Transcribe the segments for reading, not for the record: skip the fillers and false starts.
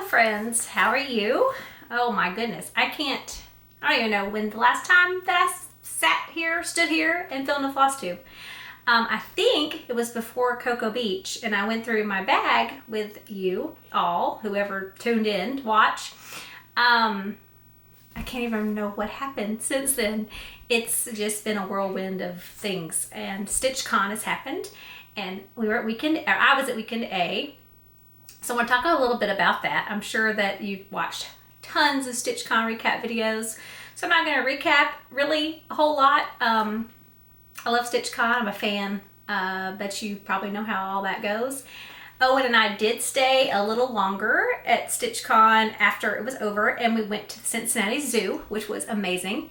friends, how are you? Oh my goodness, I don't even know when the last time that I stood here and filmed a floss tube. I think it was before Cocoa Beach, and I went through my bag with you all, whoever tuned in to watch. I can't even know what happened since then. It's just been a whirlwind of things, and StitchCon has happened, and I was at weekend A. So I want to talk a little bit about that. I'm sure that you've watched tons of StitchCon recap videos, so I'm not going to recap really a whole lot. I love StitchCon. I'm a fan, but you probably know how all that goes. Owen and I did stay a little longer at StitchCon after it was over, and we went to the Cincinnati Zoo, which was amazing.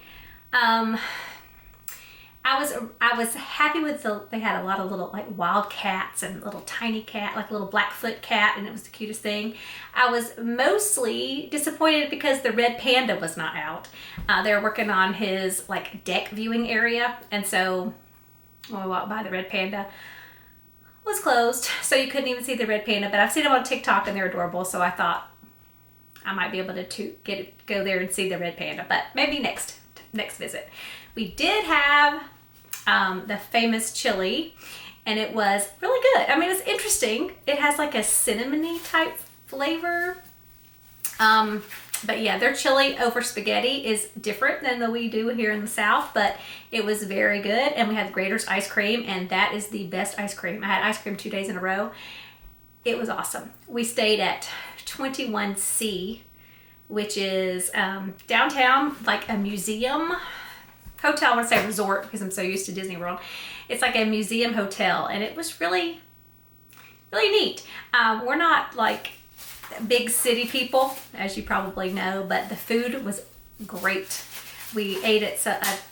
I was happy with they had a lot of little like wild cats and little tiny cat, like a little Blackfoot cat, and it was the cutest thing. I was mostly disappointed because the red panda was not out. They were working on his like deck viewing area, and so when we walked by, the red panda was closed, so you couldn't even see the red panda. But I've seen them on TikTok and they're adorable, so I thought I might be able to go there and see the red panda, but maybe next visit. We did have the famous chili, and it was really good. I mean, it's interesting. It has like a cinnamony type flavor. But yeah, their chili over spaghetti is different than the we do here in the South, but it was very good. And we had Grater's ice cream, and that is the best ice cream. I had ice cream 2 days in a row. It was awesome. We stayed at 21C, which is downtown, like a museum hotel. I want to say resort because I'm so used to Disney World. It's like a museum hotel, and it was really, really neat. We're not like big city people, as you probably know, but the food was great. We ate at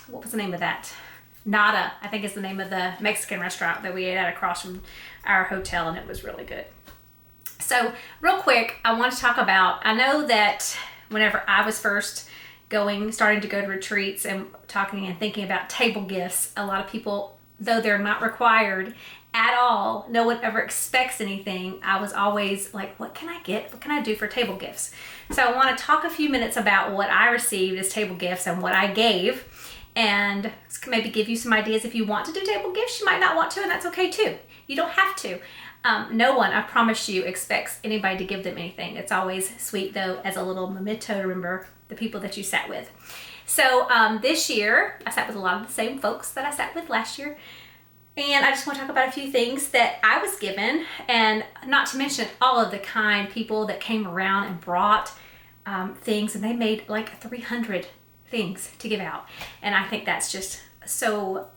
what was the name of that? Nada, I think is the name of the Mexican restaurant that we ate at across from our hotel, and it was really good. So real quick, I want to talk about, I know that whenever I was first starting to go to retreats and talking and thinking about table gifts, a lot of people, though they're not required at all, no one ever expects anything. I was always like, what can I get? What can I do for table gifts? So I want to talk a few minutes about what I received as table gifts and what I gave, and maybe give you some ideas. If you want to do table gifts, you might not want to, and that's okay too. You don't have to. No one, I promise you, expects anybody to give them anything. It's always sweet, though, as a little memento to remember the people that you sat with. So this year, I sat with a lot of the same folks that I sat with last year. And I just want to talk about a few things that I was given, and not to mention all of the kind people that came around and brought things, and they made like 300 things to give out. And I think that's just so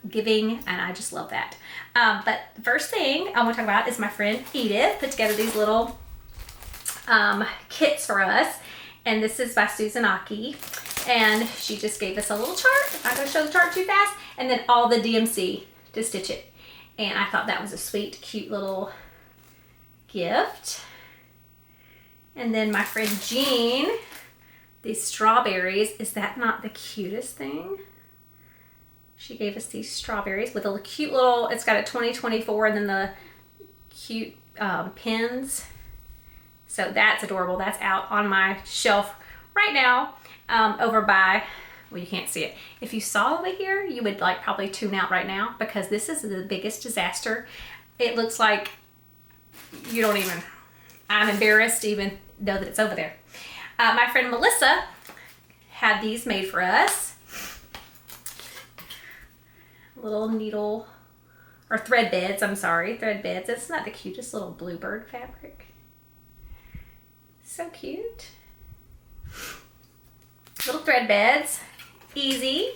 giving, and I just love that. But the first thing I want to talk about is my friend Edith put together these little kits for us, and this is by Susan Aki, and she just gave us a little chart. I'm not going to show the chart too fast, and then all the DMC to stitch it. And I thought that was a sweet, cute little gift. And then my friend Jean, these strawberries. Is that not the cutest thing? She gave us these strawberries with a cute little, it's got a 2024 and then the cute pins. So that's adorable. That's out on my shelf right now over by, well, you can't see it. If you saw over here, you would like probably tune out right now, because this is the biggest disaster. It looks like you don't even, I'm embarrassed to even know that it's over there. My friend Melissa had these made for us. Little needle, or thread beds, I'm sorry, thread beds. It's not the cutest little bluebird fabric. So cute. Little thread beds, easy,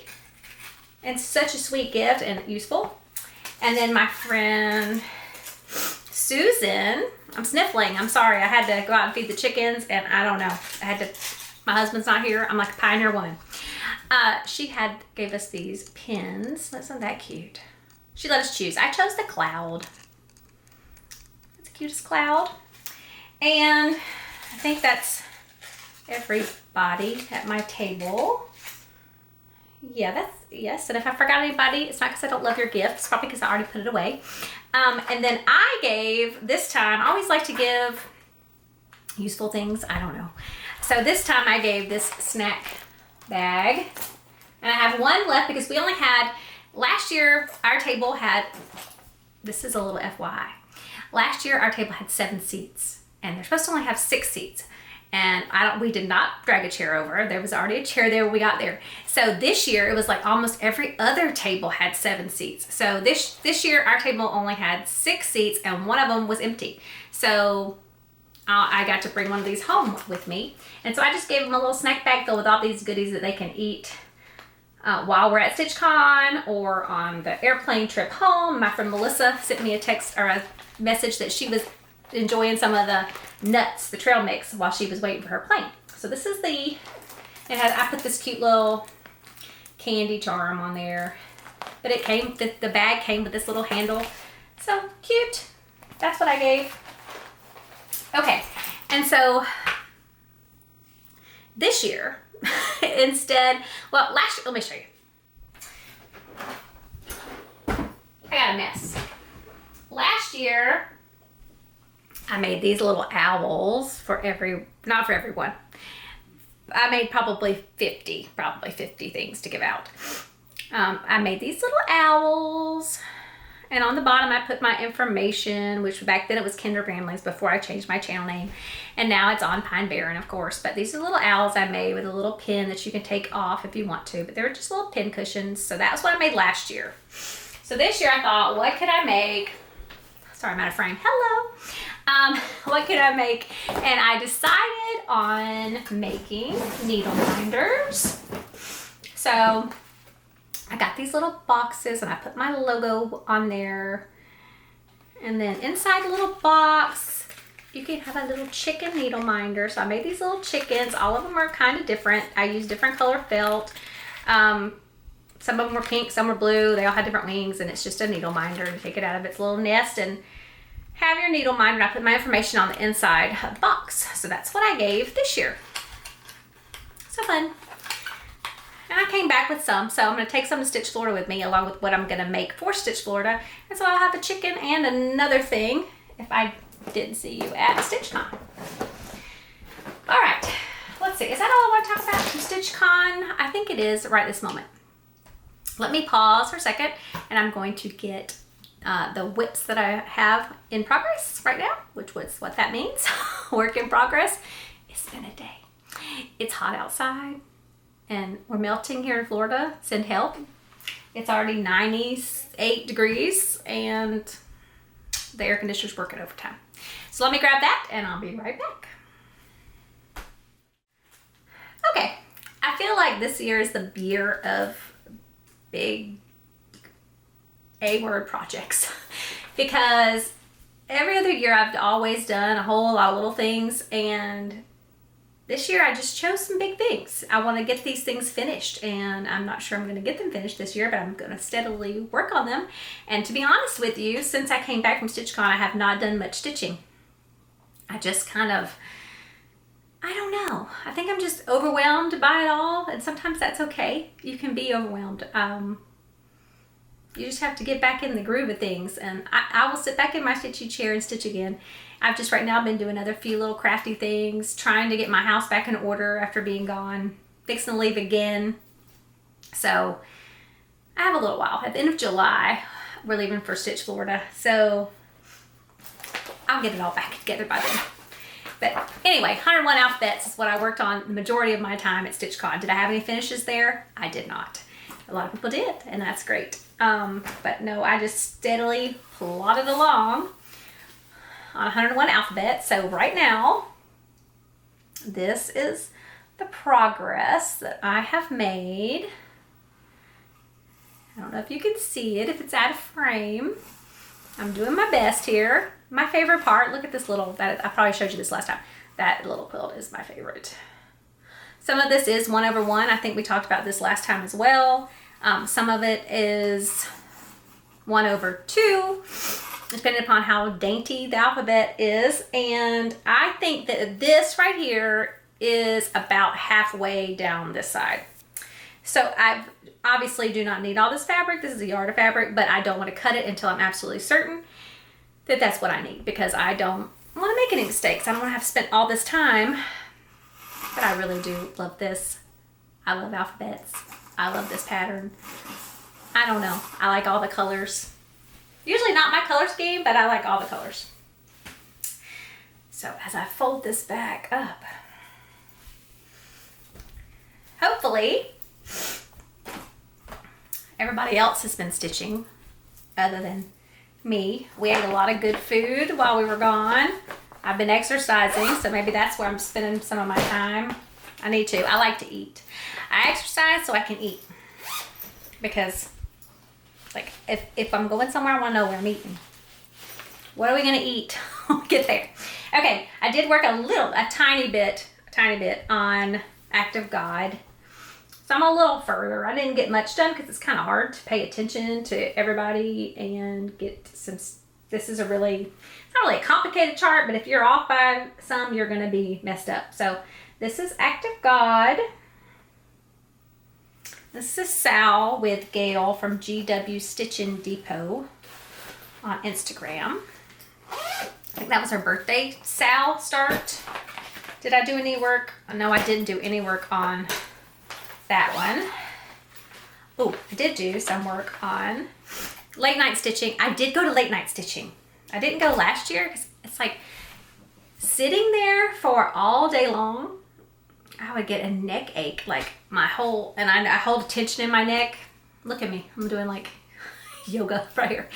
and such a sweet gift and useful. And then my friend Susan, I'm sniffling, I'm sorry, I had to go out and feed the chickens, and I don't know, my husband's not here, I'm like a pioneer woman. She gave us these pins. Isn't that cute? She let us choose. I chose the cloud. It's the cutest cloud. And I think that's everybody at my table. Yeah, yes. And if I forgot anybody, it's not because I don't love your gift. It's probably because I already put it away. And then I gave, this time, I always like to give useful things. I don't know. So this time I gave this snack bag, and I have one left because we only had, last year our table had, this is a little FYI. Last year our table had 7 seats, and they're supposed to only have 6 seats. And we did not drag a chair over. There was already a chair there when we got there. So this year it was like almost every other table had 7 seats. So this year our table only had 6 seats, and one of them was empty. So I got to bring one of these home with me. And so I just gave them a little snack bag filled with all these goodies that they can eat while we're at StitchCon or on the airplane trip home. My friend Melissa sent me a text or a message that she was enjoying some of the nuts, the trail mix, while she was waiting for her plane. So this is I put this cute little candy charm on there, but it came, the bag came with this little handle. So cute. That's what I gave. Okay, and so this year, instead, well, last year, let me show you. I got a mess. Last year, I made these little owls not for everyone. I made probably 50 things to give out. I made these little owls, and on the bottom I put my information, which back then it was Kinder Ramblings before I changed my channel name, and now it's on Pine Barren, of course. But these are little owls I made with a little pin that you can take off if you want to, but they're just little pin cushions. So that's what I made last year. So this year I thought, what could I make? Sorry, I'm out of frame. Hello. What could I make? And I decided on making needle minders. So I got these little boxes and I put my logo on there. And then inside the little box, you can have a little chicken needle minder. So I made these little chickens. All of them are kind of different. I used different color felt. Some of them were pink, some were blue. They all had different wings, and it's just a needle minder to take it out of its little nest and have your needle minder. I put my information on the inside of the box. So that's what I gave this year. So fun. And I came back with some, so I'm going to take some to Stitch Florida with me along with what I'm going to make for Stitch Florida. And so I'll have a chicken and another thing if I didn't see you at StitchCon. All right, let's see. Is that all I want to talk about from StitchCon? I think it is right this moment. Let me pause for a second, and I'm going to get the whips that I have in progress right now, which was what that means. Work in progress. It's been a day. It's hot outside, and we're melting here in Florida. Send help. It's already 98 degrees, and the air conditioner's working overtime. So let me grab that, and I'll be right back. Okay, I feel like this year is the year of big A-word projects because every other year I've always done a whole lot of little things, and this year I just chose some big things. I want to get these things finished, and I'm not sure I'm going to get them finished this year, but I'm going to steadily work on them. And to be honest with you, since I came back from StitchCon, I have not done much stitching. I just kind of, I don't know. I think I'm just overwhelmed by it all, and sometimes that's okay. You can be overwhelmed. You just have to get back in the groove of things, and I will sit back in my stitchy chair and stitch again. I've just right now been doing another few little crafty things, trying to get my house back in order after being gone, fixing to leave again. So I have a little while. At the end of July, we're leaving for Stitch Florida, so I'll get it all back together by then. But anyway, 101 alphabets is what I worked on the majority of my time at StitchCon. Did I have any finishes there? I did not. A lot of people did, and that's great. But no, I just steadily plodded along on 101 alphabets. So right now, this is the progress that I have made. I don't know if you can see it, if it's out of frame. I'm doing my best here. My favorite part, look at this little, that I probably showed you this last time. That little quilt is my favorite. Some of this is 1/1. I think we talked about this last time as well. Some of it is 1/2, depending upon how dainty the alphabet is. And I think that this right here is about halfway down this side. So I obviously do not need all this fabric. This is a yard of fabric, but I don't want to cut it until I'm absolutely certain that that's what I need, because I don't want to make any mistakes. I don't want to have spent all this time, but I really do love this. I love alphabets. I love this pattern. I don't know. I like all the colors. Usually not my color scheme, but I like all the colors. So as I fold this back up, hopefully everybody else has been stitching other than me. We ate a lot of good food while we were gone. I've been exercising, so maybe that's where I'm spending some of my time. I need to. I like to eat. I exercise so I can eat. Because, like, if I'm going somewhere, I want to know where I'm eating. What are we going to eat? I'll get there. Okay, I did work a tiny bit on Act of God. So I'm a little further. I didn't get much done because it's kind of hard to pay attention to everybody and get some. This is it's not really a complicated chart, but if you're off by some, you're going to be messed up. So this is Act of God. This is Sal with Gail from GW Stitchin' Depot on Instagram. I think that was her birthday Sal start. Did I do any work? No, I didn't do any work on that one. Oh, I did do some work on late night stitching. I did go to late night stitching. I didn't go last year because it's like sitting there for all day long. I would get a neck ache, like my whole, and I hold tension in my neck. Look at me, I'm doing like yoga right here.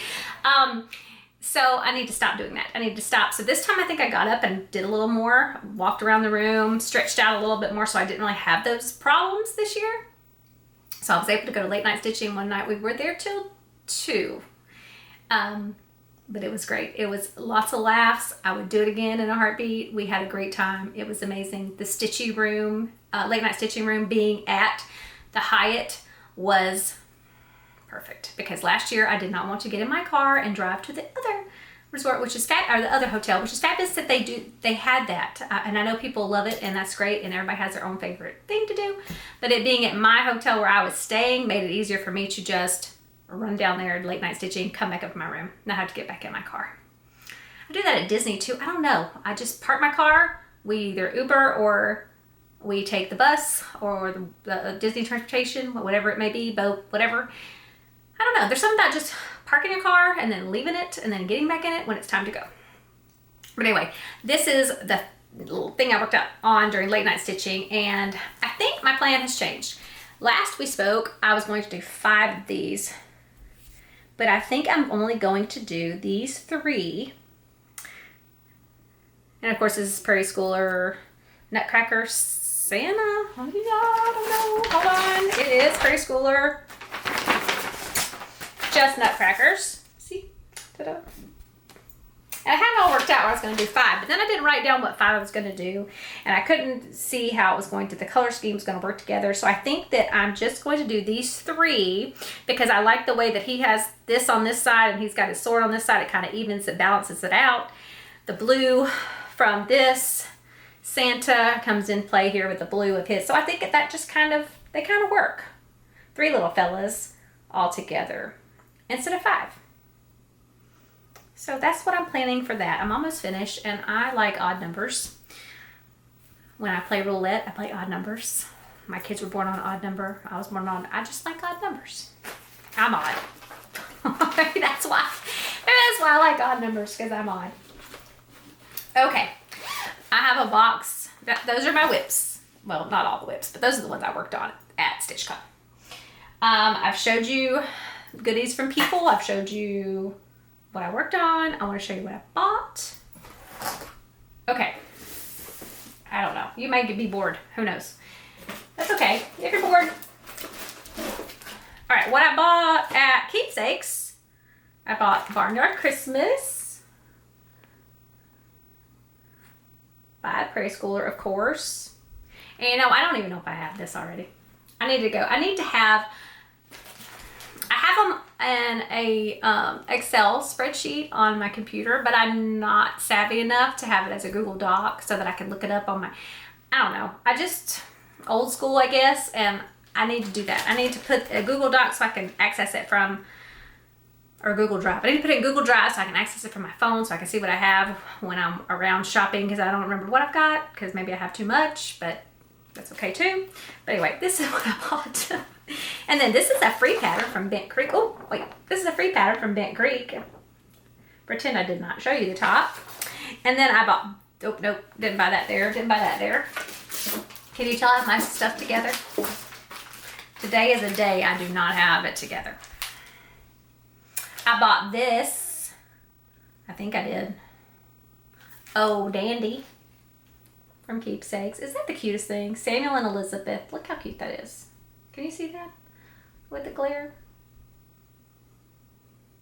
So I need to stop doing that. I need to stop. So this time I think I got up and did a little more, walked around the room, stretched out a little bit more, so I didn't really have those problems this year. So I was able to go to late night stitching one night. We were there till 2. But it was great. It was lots of laughs. I would do it again in a heartbeat. We had a great time. It was amazing. The stitchy room, late night stitching room being at the Hyatt was perfect because last year I did not want to get in my car and drive to the other resort, which is or the other hotel, which is fabulous that they had that. And I know people love it and that's great and everybody has their own favorite thing to do. But it being at my hotel where I was staying made it easier for me to just run down there, late night stitching, come back up in my room, not have to get back in my car. I do that at Disney too. I don't know. I just park my car. We either Uber or we take the bus or the Disney transportation, whatever it may be, boat, whatever. I don't know. There's something about just parking your car and then leaving it and then getting back in it when it's time to go. But anyway, this is the little thing I worked out on during late night stitching, and I think my plan has changed. Last we spoke, I was going to do 5 of these, but I think I'm only going to do these 3. And of course, this is Prairie Schooler Nutcracker Santa. I don't know. Hold on. It is Prairie Schooler just Nutcrackers. See? Ta-da. And I had it all worked out where I was going to do 5, but then I didn't write down what 5 I was going to do, and I couldn't see how it was going to, the color scheme was going to work together. So I think that I'm just going to do these 3 because I like the way that he has this on this side and he's got his sword on this side. It kind of evens it, balances it out. The blue from this Santa comes in play here with the blue of his. So I think that just they kind of work. 3 little fellas all together instead of 5. So that's what I'm planning for that. I'm almost finished, and I like odd numbers. When I play roulette, I play odd numbers. My kids were born on an odd number. I I just like odd numbers. I'm odd. Maybe that's why I like odd numbers, because I'm odd. Okay, I have a box. Those are my whips. Well, not all the whips, but those are the ones I worked on at StitchCon. I've showed you goodies from people. I've showed you what I worked on. I want to show you what I bought. Okay. I don't know. You might be bored. Who knows? That's okay. If you're bored. All right. What I bought at Keepsakes. I bought Barnyard Christmas by Prairie Schooler, of course. And I don't even know if I have this already. I need to go. I have them in a Excel spreadsheet on my computer, but I'm not savvy enough to have it as a Google Doc so that I can look it up on my, I don't know. I just, old school, I guess, and I need to do that. I need to put a Google Doc so I can access it from or Google Drive. I need to put it in Google Drive so I can access it from my phone so I can see what I have when I'm around shopping, because I don't remember what I've got, because maybe I have too much, but that's okay too. But anyway, this is what I bought. And then this is a free pattern from Bent Creek. Oh, wait, this is a free pattern from Bent Creek. Pretend I did not show you the top. And then I bought, oh, nope, didn't buy that there, didn't buy that there. Can you tell I have my stuff together? Today is a day I do not have it together. I bought this. I think I did. Oh, Dandy from Keepsakes. Isn't that the cutest thing? Samuel and Elizabeth. Look how cute that is. Can you see that with the glare?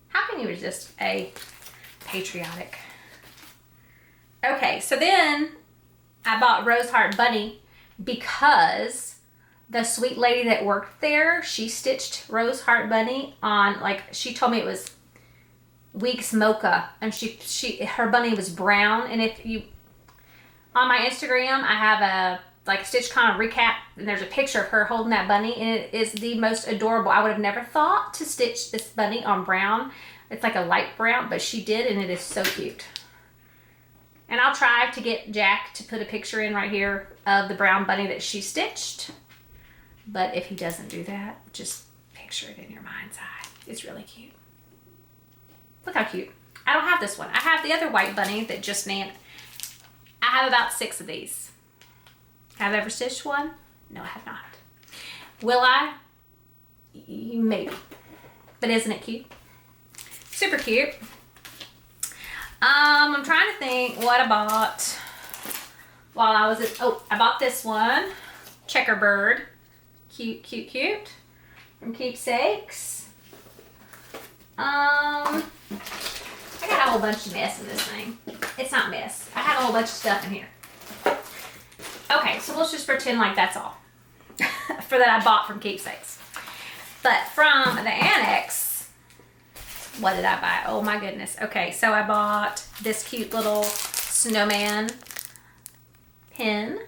How can you resist a patriotic? Okay, so then I bought Rose Heart Bunny because the sweet lady that worked there, she stitched Rose Heart Bunny on, like, she told me it was Weeks Mocha, and her bunny was brown. And if you, on my Instagram, I have a like Stitch Con recap, and there's a picture of her holding that bunny, and it is the most adorable. I would have never thought to stitch this bunny on brown. It's like a light brown, but she did, and it is so cute. And I'll try to get Jack to put a picture in right here of the brown bunny that she stitched. But if he doesn't do that, just picture it in your mind's eye. It's really cute. Look how cute. I don't have this one. I have the other white bunny that just Nan. I have about 6 of these. Have I ever stitched one? No, I have not. Will I? Maybe. But isn't it cute? Super cute. I'm trying to think what I bought while I was at, oh, I bought this one. Checkerbird. Cute, cute, cute. From Keepsakes. I got a whole bunch of mess in this thing. It's not mess. I have a whole bunch of stuff in here. Okay, so let's just pretend like that's all for that I bought from Keepsakes. But from the annex, what did I buy? Oh my goodness. Okay, so I bought this cute little snowman pin.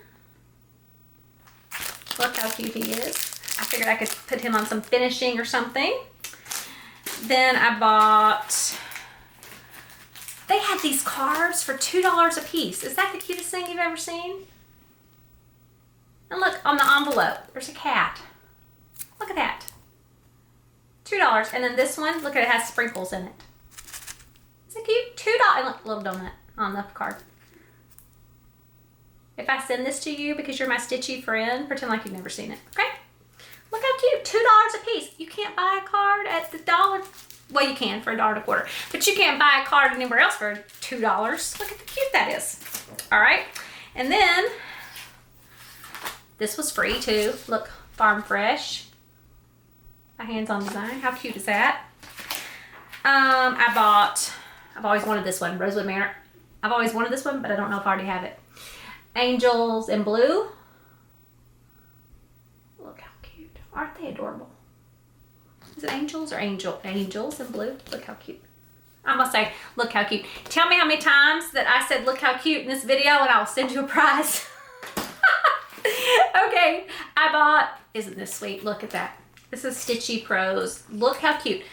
Look how cute he is. I figured I could put him on some finishing or something. Then I bought, they had these cards for $2 a piece. Is that the cutest thing you've ever seen? And look, on the envelope, there's a cat. Look at that. $2. And then this one, look at it, has sprinkles in it. Is it cute? $2. And look, little donut on the card. If I send this to you because you're my stitchy friend, pretend like you've never seen it, okay? Look how cute, $2 a piece. You can't buy a card at the dollar, well, you can for $1.25, but you can't buy a card anywhere else for $2. Look at how cute that is. All right, and then this was free too. Look, Farm Fresh. A hands-on design. How cute is that? I've always wanted this one, Rosewood Manor. I've always wanted this one, but I don't know if I already have it. Angels in Blue. Look how cute. Aren't they adorable? Is it angels or angels in blue? Look how cute. I'm gonna say, look how cute. Tell me how many times that I said, look how cute in this video, and I'll send you a prize. Okay, I bought, isn't this sweet? Look at that. This is Stitchy Pros. Look how cute.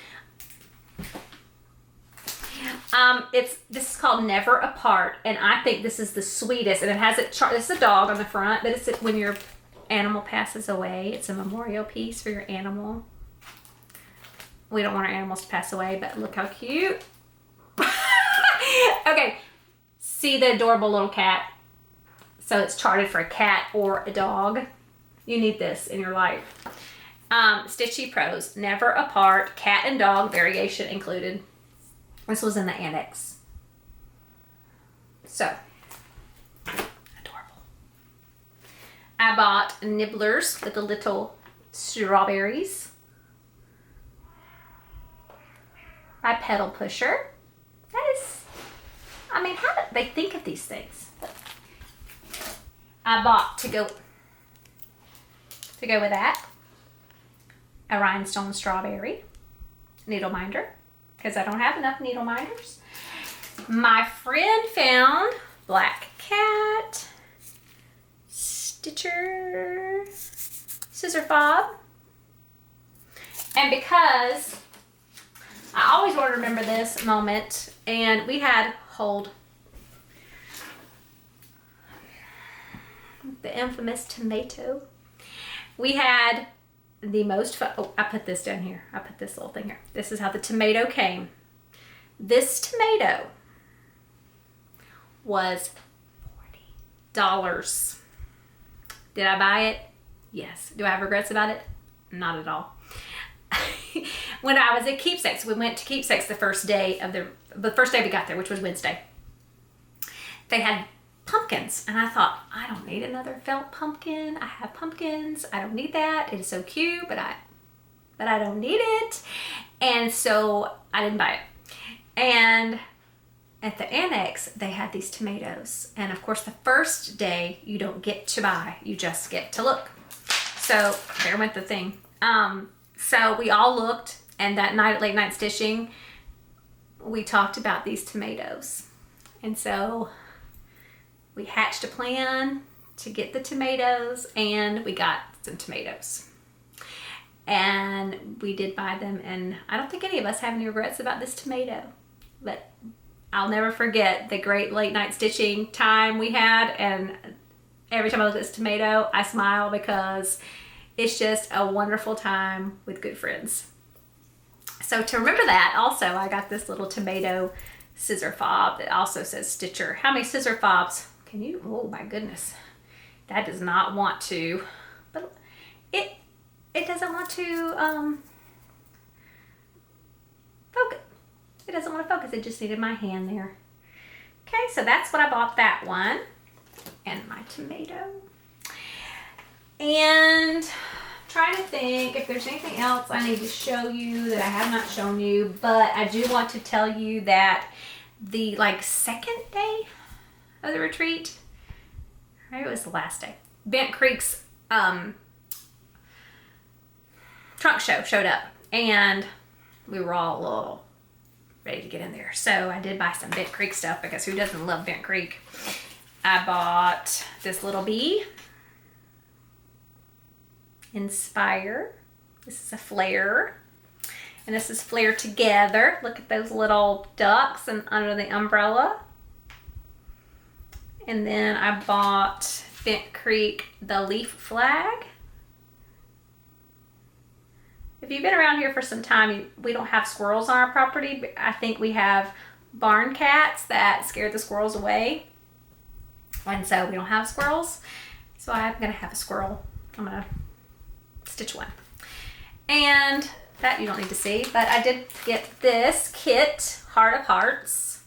This is called Never Apart, and I think this is the sweetest. And it has it. This is a dog on the front, but it's when your animal passes away. It's a memorial piece for your animal. We don't want our animals to pass away, but look how cute. Okay, see the adorable little cat. So it's charted for a cat or a dog. You need this in your life. Stitchy Pros, Never Apart, cat and dog variation included. This was in the annex. So, adorable. I bought nibblers with the little strawberries. My pedal pusher. That is, I mean, how did they think of these things? I bought to go with that, a rhinestone strawberry needle minder, because I don't have enough needle minders. My friend found Black Cat Stitcher scissor fob, and because I always want to remember this moment. And we had, hold, the infamous tomato. We had the most fun. Oh, I put this down here. I put this little thing here. This is how the tomato came. This tomato was $40. Did I buy it? Yes. Do I have regrets about it? Not at all. When I was at Keepsakes, we went to Keepsakes the first day we got there, which was Wednesday. They had pumpkins, and I thought, I don't need another felt pumpkin. I have pumpkins. I don't need that. It is so cute, but I don't need it. And so I didn't buy it. And at the annex, they had these tomatoes. And of course, the first day you don't get to buy, you just get to look. So there went the thing. So we all looked, and that night at Late Night Stitching, we talked about these tomatoes. And so we hatched a plan to get the tomatoes, and we got some tomatoes. And we did buy them, and I don't think any of us have any regrets about this tomato. But I'll never forget the great Late Night Stitching time we had, and every time I look at this tomato, I smile because it's just a wonderful time with good friends. So to remember that, also, I got this little tomato scissor fob that also says Stitcher. How many scissor fobs can you? Oh my goodness. That does not want to, but it doesn't want to focus. It doesn't want to focus. It just needed my hand there. Okay, so that's what I bought that one. And my tomato. And I'm trying to think if there's anything else I need to show you that I have not shown you, but I do want to tell you that the second day of the retreat, maybe it was the last day, Bent Creek's trunk show showed up, and we were all a little ready to get in there. So I did buy some Bent Creek stuff because who doesn't love Bent Creek? I bought this little bee, Inspire. This is a flare, and this is Flare Together. Look at those little ducks and under the umbrella. And then I bought Bent Creek, the leaf flag. If you've been around here for some time, we don't have squirrels on our property, but I think we have barn cats that scare the squirrels away. And so we don't have squirrels. So I'm gonna have a squirrel. I'm gonna stitch one. And that you don't need to see, but I did get this kit, Heart of Hearts.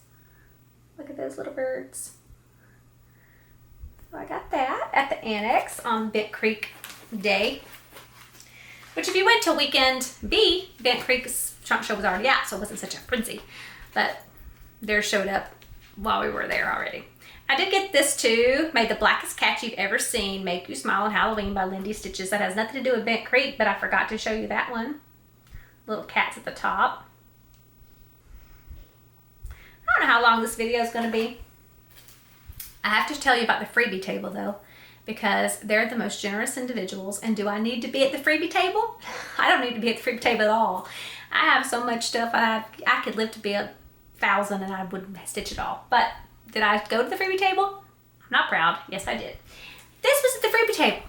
Look at those little birds. So I got that at the annex on Bent Creek Day. Which if you went to weekend B, Bent Creek's trunk show was already out, so it wasn't such a frenzy. But theirs showed up while we were there already. I did get this too, Made the Blackest Cat You've Ever Seen, Make You Smile on Halloween by Lindy Stitches. That has nothing to do with Bent Creek, but I forgot to show you that one. Little cats at the top. I don't know how long this video is going to be. I have to tell you about the freebie table though, because they're the most generous individuals. And do I need to be at the freebie table? I don't need to be at the freebie table at all. I have so much stuff. I could live to be 1,000 and I wouldn't stitch it all. But did I go to the freebie table? I'm not proud. Yes, I did. This was at the freebie table.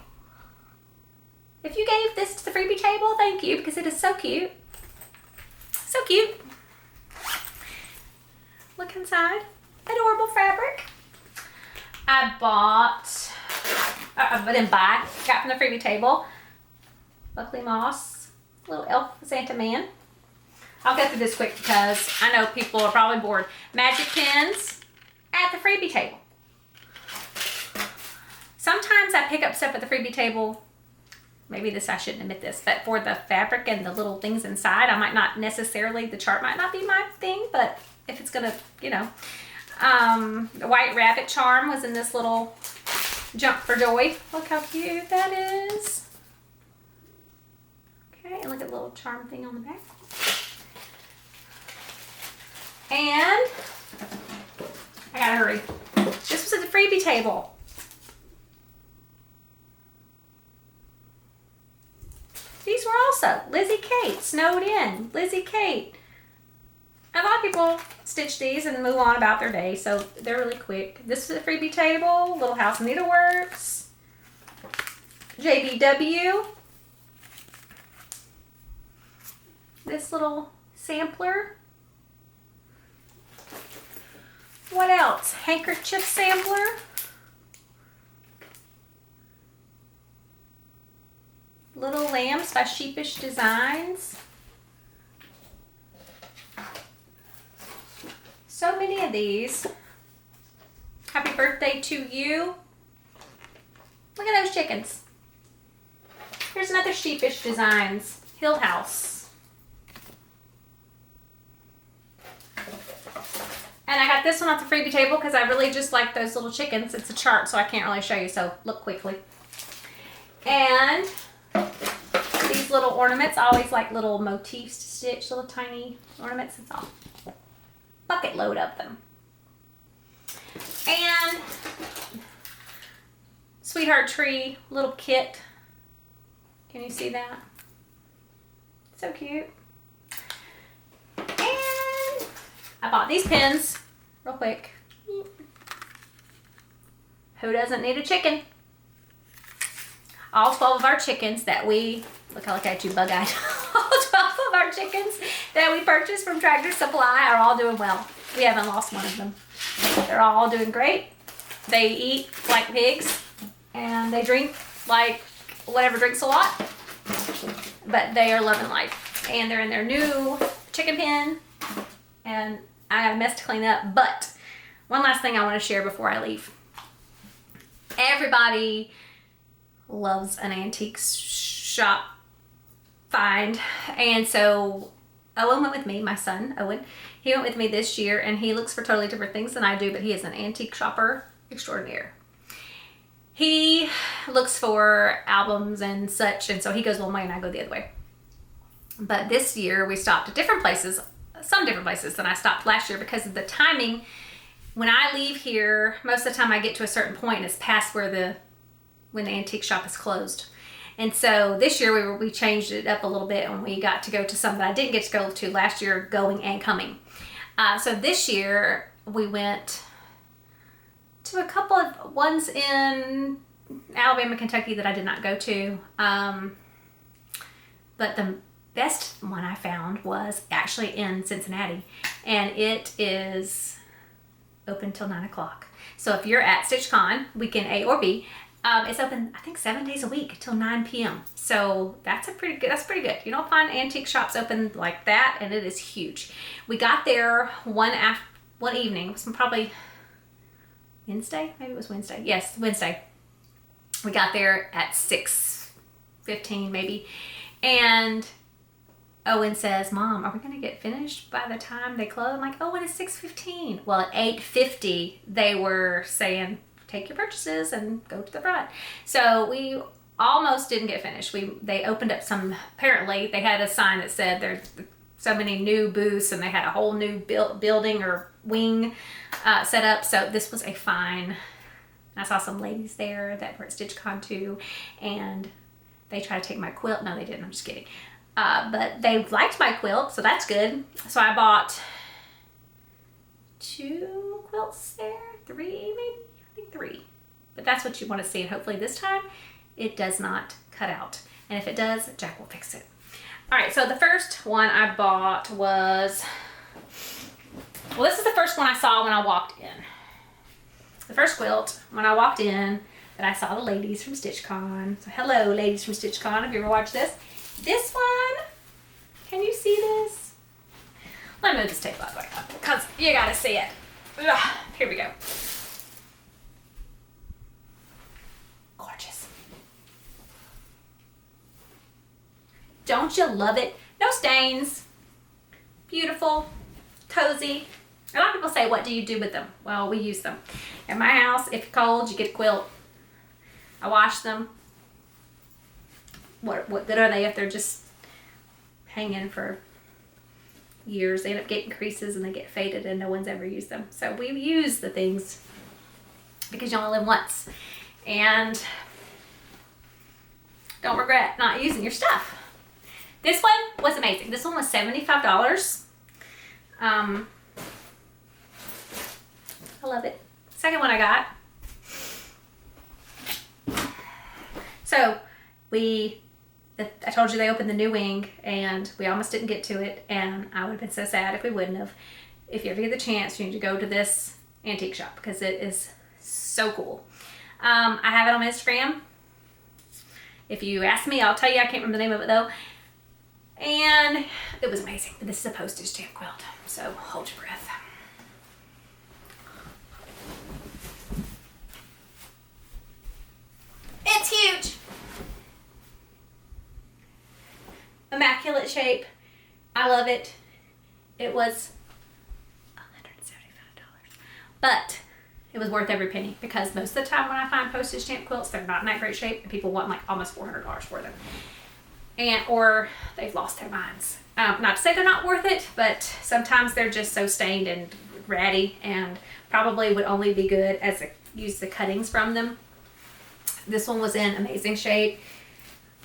If you gave this to the freebie table, thank you, because it is so cute. So cute. Look inside. Adorable fabric. I didn't buy, got from the freebie table. Buckley Moss, little elf Santa man. I'll get through this quick because I know people are probably bored. Magic pins at the freebie table. Sometimes I pick up stuff at the freebie table. Maybe this, I shouldn't admit this, but for the fabric and the little things inside, I might not necessarily, the chart might not be my thing, but if it's gonna, you know. The White Rabbit charm was in this little Jump for Joy. Look how cute that is. Okay, and look at the little charm thing on the back. And I gotta hurry. This was at the freebie table. These were also Lizzie Kate, Snowed In, Lizzie Kate, A lot of people stitch these and move on about their day, so they're really quick. This is a Freebie table, Little House Needleworks, JBW. This little sampler. What else? Handkerchief sampler. Little Lambs by Sheepish Designs. So many of these. Happy birthday to you. Look at those chickens. Here's another Sheepish Designs. Hill House. And I got this one off the Freebie table because I really just like those little chickens. It's a chart, so I can't really show you, so look quickly. And these little ornaments, I always like little motifs to stitch, little tiny ornaments. It's all bucket load of them. And Sweetheart Tree little kit. Can you see that? So cute. And I bought these pins real quick. Who doesn't need a chicken? All 12 of our chickens that we, look, I look at you bug-eyed. All 12 of our chickens that we purchased from Tractor Supply are all doing well. We haven't lost one of them. They're all doing great. They eat like pigs and they drink like whatever drinks a lot, but they are loving life. And they're in their new chicken pen and I got a mess to clean up. But one last thing I want to share before I leave. Everybody loves an antique shop find, and so Owen went with me, my son Owen. He went with me this year, and he looks for totally different things than I do, but he is an antique shopper extraordinaire. He looks for albums and such, and so he goes one way and I go the other way. But this year we stopped at different places, some different places than I stopped last year because of the timing. When I leave here, most of the time I get to a certain point and it's past when the antique shop is closed. And so this year we changed it up a little bit and we got to go to some that I didn't get to go to last year, going and coming. So this year we went to a couple of ones in Alabama, Kentucky that I did not go to. But the best one I found was actually in Cincinnati, and it is open till 9 o'clock. So if you're at StitchCon, weekend A or B, it's open, I think, 7 days a week till 9 p.m. So that's pretty good. You don't find antique shops open like that, and it is huge. We got there one evening. It was probably Wednesday. Maybe it was Wednesday. Yes, Wednesday. We got there at 6:15 maybe, and Owen says, "Mom, are we gonna get finished by the time they close?" I'm like, "Oh, it's 6:15. Well, at 8:50 they were saying, "Take your purchases and go to the front." So we almost didn't get finished. They opened up some, apparently they had a sign that said there's so many new booths and they had a whole new building or wing set up. So this was a fine. I saw some ladies there that were at StitchCon too, and they tried to take my quilt. No, they didn't. I'm just kidding. But they liked my quilt, so that's good. So I bought 2 quilts there, 3 maybe. I think 3, but that's what you want to see, and hopefully this time it does not cut out, and if it does, Jack will fix it. All right, so the first one I bought was, well, this is the first one I saw when I walked in. The first quilt when I walked in that I saw the ladies from StitchCon. So hello, ladies from StitchCon, if you ever watched this. This one, can you see this? Let me move this tape out of the way because you gotta see it. Ugh, here we go. Gorgeous. Don't you love it? No stains. Beautiful. Cozy. A lot of people say, what do you do with them? Well, we use them. At my house, if you're cold, you get a quilt. I wash them. What good are they if they're just hanging for years? They end up getting creases and they get faded and no one's ever used them. So we use the things because you only live once. And don't regret not using your stuff. This one was amazing. This one was $75. I love it. Second one I got. So I told you they opened the new wing and we almost didn't get to it, and I would have been so sad if we wouldn't have. If you ever get the chance, you need to go to this antique shop because it is so cool. I have it on Instagram. If you ask me, I'll tell you. I can't remember the name of it though. And it was amazing. This is a postage stamp quilt, so hold your breath. It's huge. Immaculate shape. I love it. It was $175, but it was worth every penny because most of the time when I find postage stamp quilts, they're not in that great shape and people want like almost $400 for them. Or they've lost their minds. Not to say they're not worth it, but sometimes they're just so stained and ratty and probably would only be good as use the cuttings from them. This one was in amazing shape.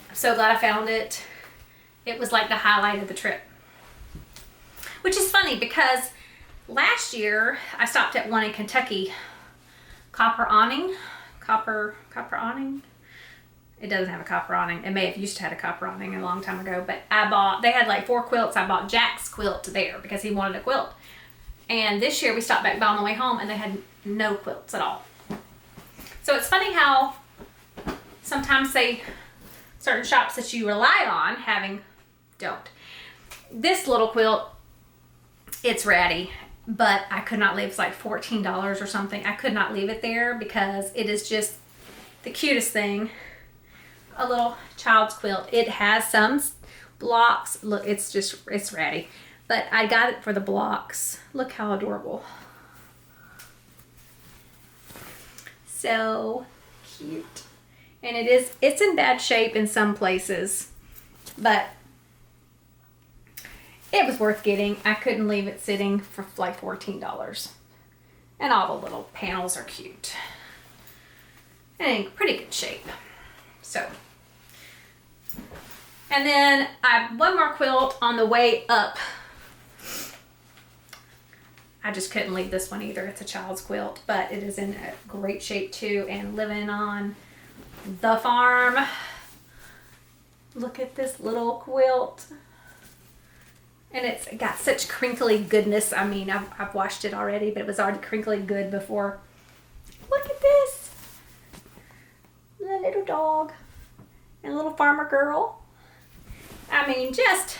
I'm so glad I found it. It was like the highlight of the trip. Which is funny because last year I stopped at one in Kentucky. Copper awning. It doesn't have a copper awning. It may have used to have a copper awning a long time ago, but they had like 4 quilts. I bought Jack's quilt there because he wanted a quilt. And this year we stopped back by on the way home and they had no quilts at all. So it's funny how sometimes certain shops that you rely on don't. This little quilt, it's ratty, but I could not leave. It's like $14 or something. I could not leave it there because it is just the cutest thing. A little child's quilt. It has some blocks. Look, it's ratty, but I got it for the blocks. Look how adorable. So cute. And it's in bad shape in some places, but it was worth getting. I couldn't leave it sitting for like $14. And all the little panels are cute. And in pretty good shape. So, and then I have one more quilt on the way up. I just couldn't leave this one either. It's a child's quilt, but it is in a great shape too and living on the farm. Look at this little quilt. And it's got such crinkly goodness. I mean, I've washed it already, but it was already crinkly good before. Look at this. The little dog and a little farmer girl. I mean, just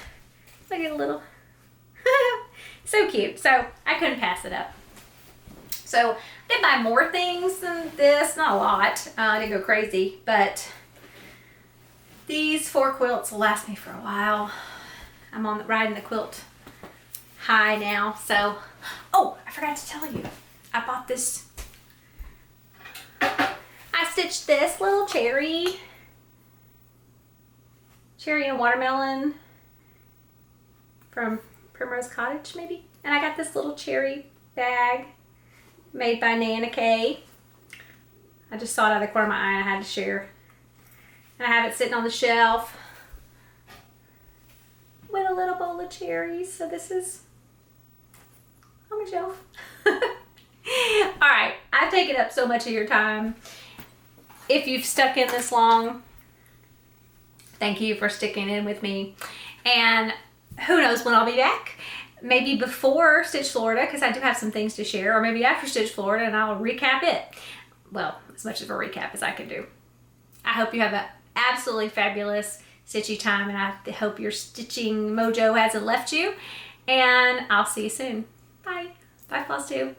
look at a little. So cute. So I couldn't pass it up. So I did buy more things than this. Not a lot. I didn't go crazy, but these 4 quilts will last me for a while. I'm riding the quilt high now. So, oh, I forgot to tell you. I bought this. I stitched this little cherry and watermelon from Primrose Cottage, maybe. And I got this little cherry bag made by Nana Kay. I just saw it out of the corner of my eye and I had to share. And I have it sitting on the shelf with a little bowl of cherries. So this is on my shelf. All right, I've taken up so much of your time. If you've stuck in this long, thank you for sticking in with me. And who knows when I'll be back. Maybe before Stitch Florida, because I do have some things to share, or maybe after Stitch Florida and I'll recap it. Well, as much of a recap as I can do. I hope you have an absolutely fabulous stitchy time, and I hope your stitching mojo hasn't left you. And I'll see you soon. Bye. Bye, FlossTube.